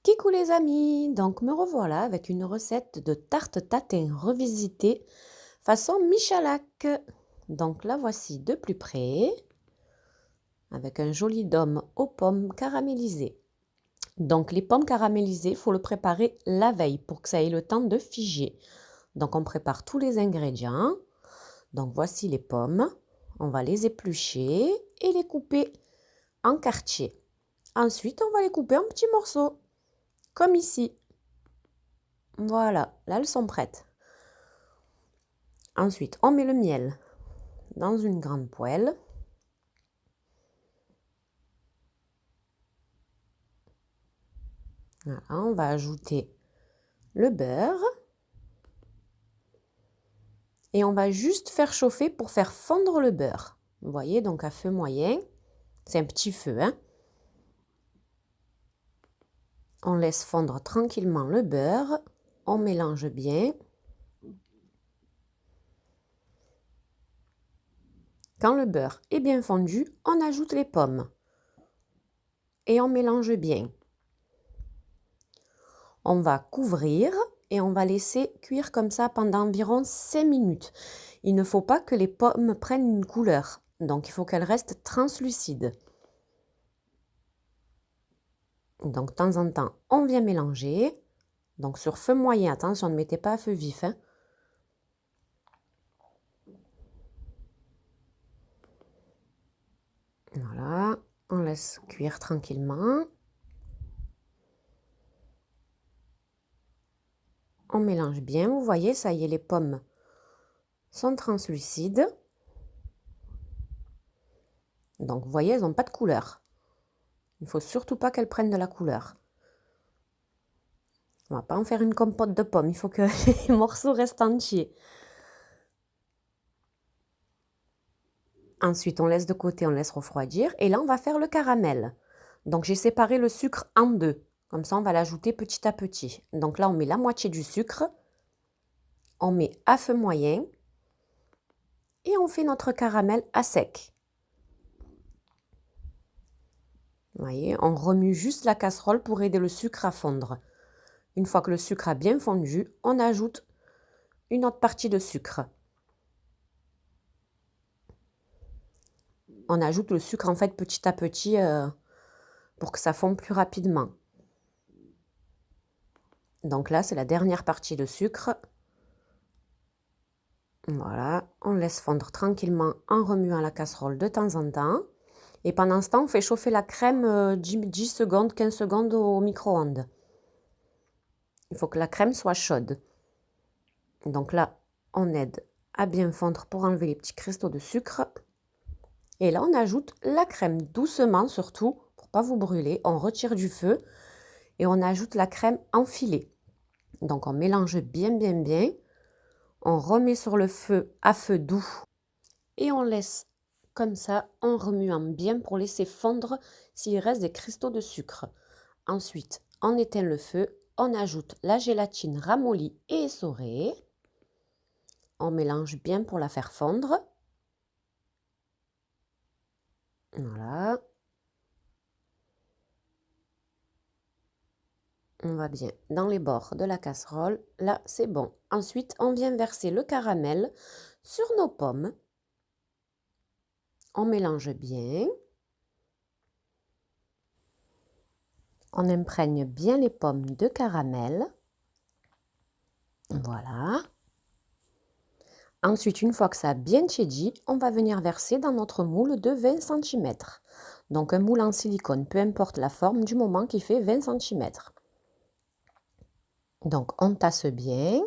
Kikou les amis, donc me revoilà avec une recette de tarte tatin revisitée façon Michalak. Donc la voici de plus près avec un joli dôme aux pommes caramélisées. Donc les pommes caramélisées, il faut le préparer la veille pour que ça ait le temps de figer. Donc on prépare tous les ingrédients. Donc voici les pommes. On va les éplucher et les couper en quartiers. Ensuite, on va les couper en petits morceaux, comme ici. Voilà, là elles sont prêtes. Ensuite, on met le miel dans une grande poêle. Voilà, on va ajouter le beurre. Et on va juste faire chauffer pour faire fondre le beurre. Vous voyez, donc à feu moyen. C'est un petit feu, hein. On laisse fondre tranquillement le beurre. On mélange bien. Quand le beurre est bien fondu, on ajoute les pommes. Et on mélange bien. On va couvrir et on va laisser cuire comme ça pendant environ 5 minutes. Il ne faut pas que les pommes prennent une couleur. Donc il faut qu'elles restent translucides. Donc de temps en temps, on vient mélanger. Donc sur feu moyen, attention, ne mettez pas à feu vif, hein. Voilà, on laisse cuire tranquillement. On mélange bien, vous voyez, ça y est, les pommes sont translucides. Donc vous voyez, elles n'ont pas de couleur. Il ne faut surtout pas qu'elles prennent de la couleur. On ne va pas en faire une compote de pommes, il faut que les morceaux restent entiers. Ensuite, on laisse de côté, on laisse refroidir. Et là, on va faire le caramel. Donc, j'ai séparé le sucre en deux. Comme ça, on va l'ajouter petit à petit. Donc là, on met la moitié du sucre. On met à feu moyen. Et on fait notre caramel à sec. Vous voyez, on remue juste la casserole pour aider le sucre à fondre. Une fois que le sucre a bien fondu, on ajoute une autre partie de sucre. On ajoute le sucre en fait petit à petit pour que ça fonde plus rapidement. Donc là, c'est la dernière partie de sucre. Voilà, on laisse fondre tranquillement en remuant la casserole de temps en temps. Et pendant ce temps, on fait chauffer la crème 10 secondes, 15 secondes au micro-ondes. Il faut que la crème soit chaude. Donc là, on aide à bien fondre pour enlever les petits cristaux de sucre. Et là, on ajoute la crème doucement, surtout, pour ne pas vous brûler. On retire du feu et on ajoute la crème enfilée. Donc, on mélange bien, bien, bien. On remet sur le feu à feu doux et on laisse comme ça en remuant bien pour laisser fondre s'il reste des cristaux de sucre. Ensuite, on éteint le feu, on ajoute la gélatine ramollie et essorée. On mélange bien pour la faire fondre. Voilà. On va bien dans les bords de la casserole. Là, c'est bon. Ensuite, on vient verser le caramel sur nos pommes. On mélange bien. On imprègne bien les pommes de caramel. Voilà. Ensuite, une fois que ça a bien tiédi, on va venir verser dans notre moule de 20 cm. Donc un moule en silicone, peu importe la forme, du moment qu'il fait 20 cm. Donc on tasse bien,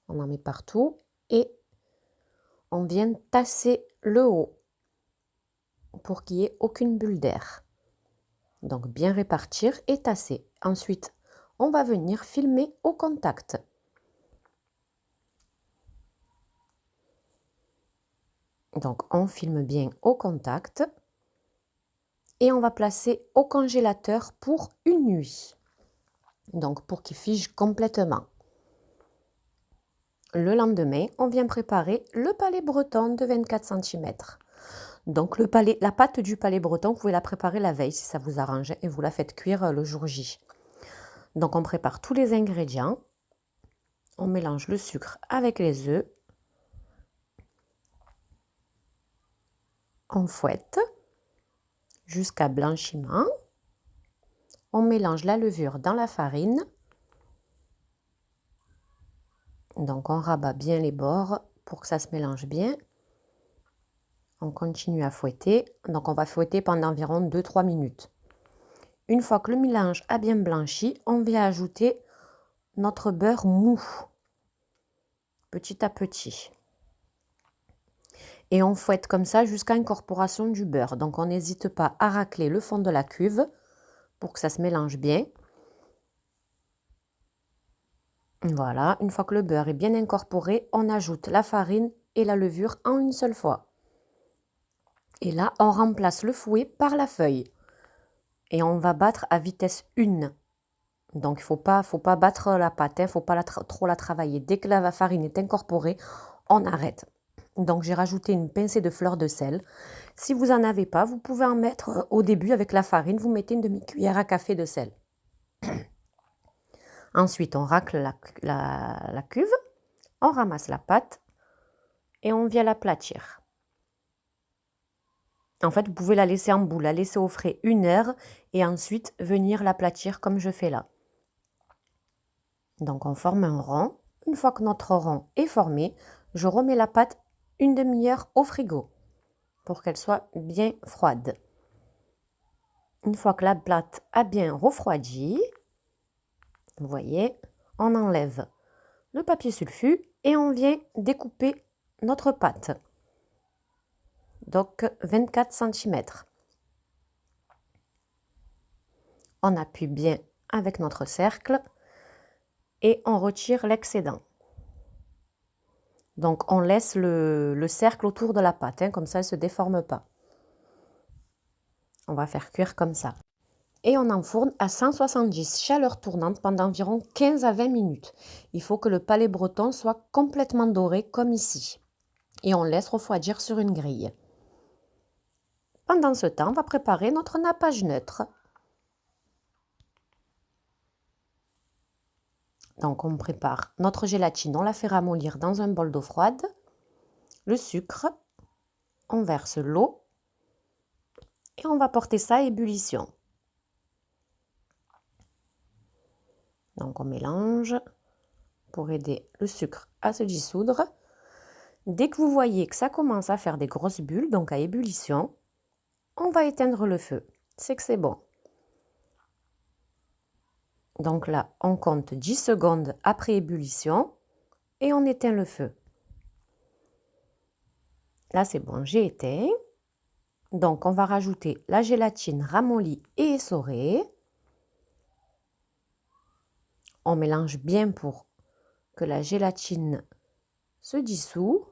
on en met partout et on vient tasser le haut pour qu'il n'y ait aucune bulle d'air. Donc bien répartir et tasser. Ensuite, on va venir filmer au contact. Donc on filme bien au contact et on va placer au congélateur pour une nuit. Donc pour qu'il fige complètement. Le lendemain, on vient préparer le palais breton de 24 cm. Donc la pâte du palais breton, vous pouvez la préparer la veille si ça vous arrange et vous la faites cuire le jour J. Donc on prépare tous les ingrédients. On mélange le sucre avec les œufs. On fouette jusqu'à blanchiment. On mélange la levure dans la farine. Donc on rabat bien les bords pour que ça se mélange bien. On continue à fouetter. Donc on va fouetter pendant environ 2-3 minutes. Une fois que le mélange a bien blanchi, on vient ajouter notre beurre mou, petit à petit. Et on fouette comme ça jusqu'à incorporation du beurre. Donc on n'hésite pas à racler le fond de la cuve pour que ça se mélange bien. Voilà, une fois que le beurre est bien incorporé, on ajoute la farine et la levure en une seule fois. Et là, on remplace le fouet par la feuille. Et on va battre à vitesse 1. Donc il ne faut pas battre la pâte, il ne faut pas trop la travailler. Dès que la farine est incorporée, on arrête. Donc j'ai rajouté une pincée de fleur de sel. Si vous n'en avez pas, vous pouvez en mettre au début avec la farine. Vous mettez une demi-cuillère à café de sel. Ensuite, on racle la cuve, on ramasse la pâte et on vient l'aplatir. En fait, vous pouvez la laisser en boule, la laisser au frais 1 heure et ensuite venir l'aplatir comme je fais là. Donc on forme un rond. Une fois que notre rond est formé, je remets la pâte une demi-heure au frigo pour qu'elle soit bien froide. Une fois que la pâte a bien refroidi, vous voyez, on enlève le papier sulfu et on vient découper notre pâte. Donc 24 cm. On appuie bien avec notre cercle et on retire l'excédent. Donc on laisse le cercle autour de la pâte, comme ça elle ne se déforme pas. On va faire cuire comme ça. Et on enfourne à 170 chaleur tournante pendant environ 15 à 20 minutes. Il faut que le palais breton soit complètement doré comme ici. Et on laisse refroidir sur une grille. Pendant ce temps, on va préparer notre nappage neutre. Donc on prépare notre gélatine, on la fait ramollir dans un bol d'eau froide. Le sucre, on verse l'eau et on va porter ça à ébullition. Donc on mélange pour aider le sucre à se dissoudre. Dès que vous voyez que ça commence à faire des grosses bulles, donc à ébullition, on va éteindre le feu. C'est que c'est bon. Donc là, on compte 10 secondes après ébullition et on éteint le feu. Là, c'est bon, j'ai éteint. Donc, on va rajouter la gélatine ramollie et essorée. On mélange bien pour que la gélatine se dissout.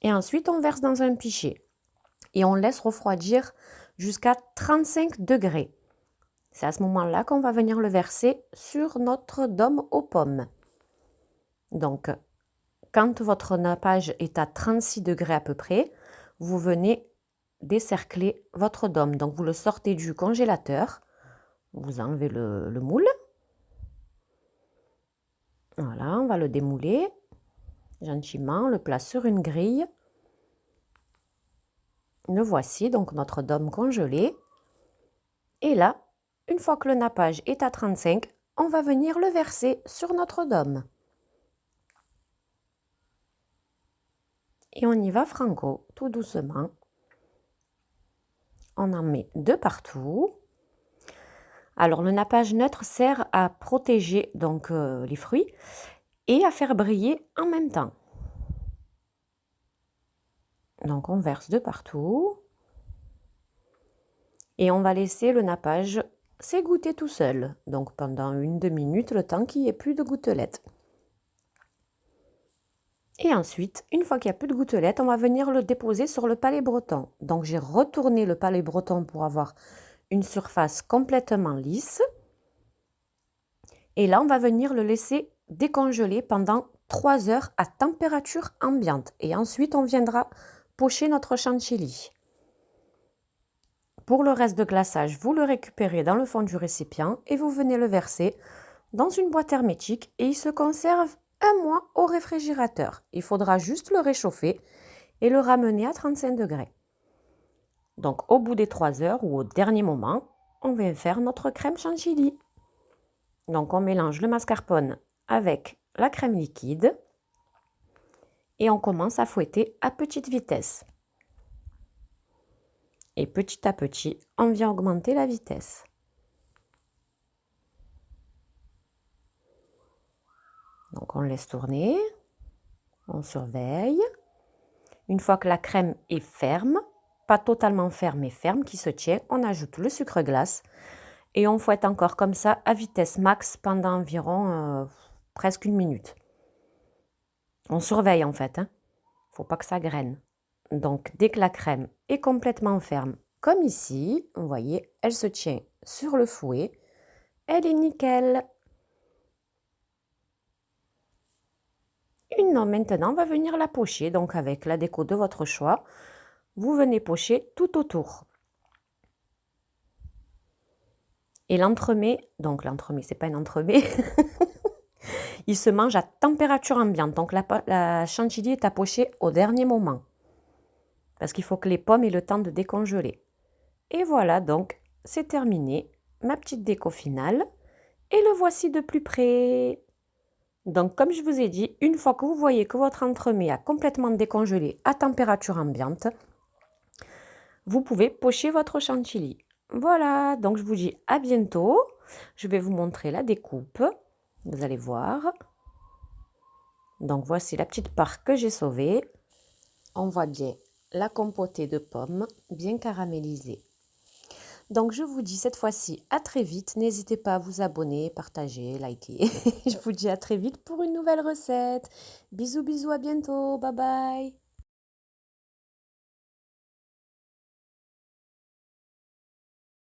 Et ensuite, on verse dans un pichet. Et on laisse refroidir jusqu'à 35 degrés. C'est à ce moment-là qu'on va venir le verser sur notre dôme aux pommes. Donc, quand votre nappage est à 36 degrés à peu près, vous venez décercler votre dôme. Donc, vous le sortez du congélateur. Vous enlevez le moule. Voilà, on va le démouler gentiment, on le place sur une grille. Le voici, donc notre dôme congelé. Et là, une fois que le nappage est à 35, on va venir le verser sur notre dôme. Et on y va franco, tout doucement. On en met de partout. Alors le nappage neutre sert à protéger donc les fruits et à faire briller en même temps. Donc on verse de partout. Et on va laisser le nappage s'égoutter tout seul. Donc pendant 1-2 minutes, le temps qu'il n'y ait plus de gouttelettes. Et ensuite, une fois qu'il n'y a plus de gouttelettes, on va venir le déposer sur le palais breton. Donc j'ai retourné le palais breton pour avoir une surface complètement lisse. Et là, on va venir le laisser décongeler pendant 3 heures à température ambiante. Et ensuite, on viendra pocher notre chantilly. pour le reste de glaçage, vous le récupérez dans le fond du récipient et vous venez le verser dans une boîte hermétique et il se conserve un mois au réfrigérateur. Il faudra juste le réchauffer et le ramener à 35 degrés. Donc au bout des 3 heures ou au dernier moment, on vient faire notre crème chantilly. Donc on mélange le mascarpone avec la crème liquide et on commence à fouetter à petite vitesse. Et petit à petit, on vient augmenter la vitesse. Donc on laisse tourner, on surveille. Une fois que la crème est ferme, pas totalement ferme mais ferme, qui se tient, on ajoute le sucre glace et on fouette encore comme ça à vitesse max pendant environ presque 1 minute. On surveille en fait, hein. Faut pas que ça graine. Donc dès que la crème est complètement ferme, comme ici, vous voyez, elle se tient sur le fouet, elle est nickel. Maintenant, on va venir la pocher, donc avec la déco de votre choix, vous venez pocher tout autour. Et l'entremets, donc l'entremets, c'est pas un entremets, il se mange à température ambiante, donc la chantilly est à pocher au dernier moment. Parce qu'il faut que les pommes aient le temps de décongeler. Et voilà, donc c'est terminé, ma petite déco finale, et le voici de plus près. Donc comme je vous ai dit, une fois que vous voyez que votre entremets a complètement décongelé à température ambiante, vous pouvez pocher votre chantilly. Voilà, donc je vous dis à bientôt. Je vais vous montrer la découpe. Vous allez voir. Donc voici la petite part que j'ai sauvée. On voit bien la compotée de pommes bien caramélisée. Donc je vous dis cette fois-ci à très vite. N'hésitez pas à vous abonner, partager, liker. Je vous dis à très vite pour une nouvelle recette. Bisous bisous, à bientôt. Bye bye.